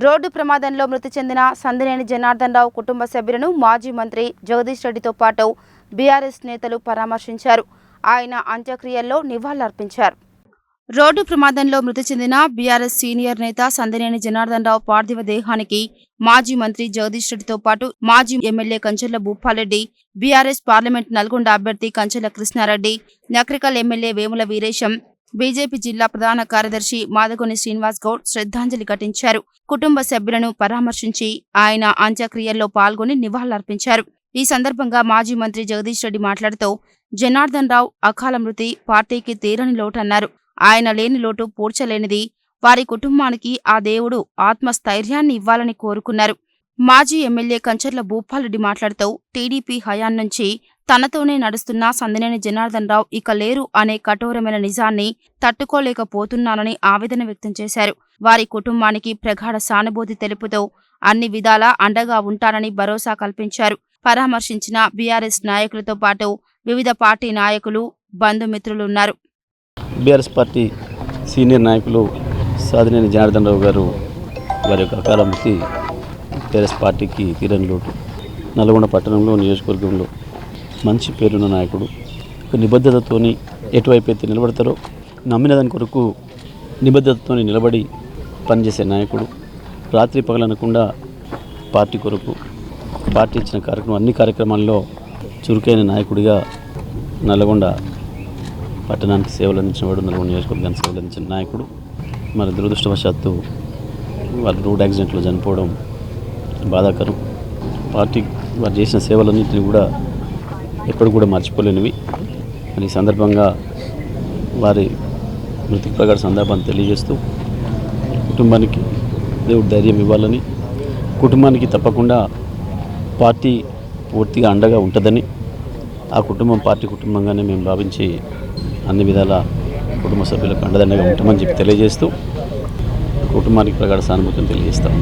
Road ప్రమాదంలో మృతి చెందిన సందినేని జనార్దన్ రావు కుటుంబ సభ్యులను మాజీ మంత్రి జగదీష్ రెడ్డితో పాటు బీఆర్ఎస్ నేతలు పరామర్శించారు. ఆయన అంత్యక్రియల్లో నివాళులర్పించారు. రోడ్డు ప్రమాదంలో మృతి చెందిన బీఆర్ఎస్ సీనియర్ నేత సందినేని జనార్దన్ రావు పార్థివ దేహానికి మాజీ మంత్రి జగదీష్ రెడ్డితో పాటు మాజీ MLA Kanchela Bhupal Reddy, BRS parliament Nalgonda అభ్యర్థి కంచెల కృష్ణారెడ్డి, నకరికల్ ఎమ్మెల్యే వేముల వీరేశం, బీజేపీ జిల్లా ప్రధాన కార్యదర్శి మాదగొని శ్రీనివాస్ గౌడ్ శ్రద్ధాంజలి ఘటించారు. కుటుంబ సభ్యులను పరామర్శించి ఆయన అంత్యక్రియల్లో పాల్గొని నివాళులర్పించారు. ఈ సందర్భంగా మాజీ మంత్రి జగదీష్ రెడ్డి మాట్లాడుతూ జనార్దన్ రావు అకాల మృతి పార్టీకి తీరని లోటన్నారు. ఆయన లేని లోటు పూడ్చలేనిది. వారి కుటుంబానికి ఆ దేవుడు ఆత్మస్థైర్యాన్ని ఇవ్వాలని కోరుకున్నారు. మాజీ ఎమ్మెల్యే కంచర్ల భూపాలరెడ్డి మాట్లాడుతూ టీడీపీ హయాం నుంచి తనతోనే నడుస్తున్న సందినేని జనార్దన్ రావు ఇక లేరు అనే కఠోరమైన నిజాన్ని తట్టుకోలేకపోతున్నానని ఆవేదన వ్యక్తం చేశారు. వారి కుటుంబానికి ప్రగాఢ సానుభూతి తెలుపుతూ అన్ని విధాలా అండగా ఉంటానని భరోసా కల్పించారు. పరామర్శించిన బీఆర్ఎస్ నాయకులతో పాటు వివిధ పార్టీ నాయకులు, బంధుమిత్రులున్నారు. బీఆర్ఎస్ పార్టీ సీనియర్ నాయకులు సందినేని జనార్దన్ రావు గారు వారి యొక్క అకాల మృతి బీఆర్ఎస్ పార్టీకి తీరని లోటు. నల్గొండ పట్టణంలో, నియోజకవర్గంలో మంచి పేరున్న నాయకుడు. నిబద్ధతతోని ఎటువైపు అయితే నిలబడతారో నమ్మిన దాని కొరకు నిబద్ధతతో నిలబడి పనిచేసే నాయకుడు. రాత్రి పగలనకుండా పార్టీ కొరకు పార్టీ ఇచ్చిన అన్ని కార్యక్రమాల్లో చురుకైన నాయకుడిగా నల్గొండ పట్టణానికి సేవలు అందించినవాడు, నల్గొండ నియోజకవర్గానికి సేవలు అందించిన నాయకుడు. మరి దురదృష్టవశాత్తు వాళ్ళు రోడ్ యాక్సిడెంట్లో చనిపోవడం బాధాకరం. పార్టీ వారు చేసిన సేవలన్నింటినీ కూడా ఎప్పుడు కూడా మర్చిపోలేనివి. మరి ఈ సందర్భంగా వారి మృతికి ప్రగాఢ సందర్భాన్ని తెలియజేస్తూ కుటుంబానికి దేవుడు ధైర్యం ఇవ్వాలని, కుటుంబానికి తప్పకుండా పార్టీ పూర్తిగా అండగా ఉంటుందని, ఆ కుటుంబం పార్టీ కుటుంబంగానే మేము భావించి అన్ని విధాల కుటుంబ సభ్యులకు అండదండగా ఉంటామని చెప్పి తెలియజేస్తూ కుటుంబానికి ప్రగాఢ సానుభూతిని తెలియజేస్తాం.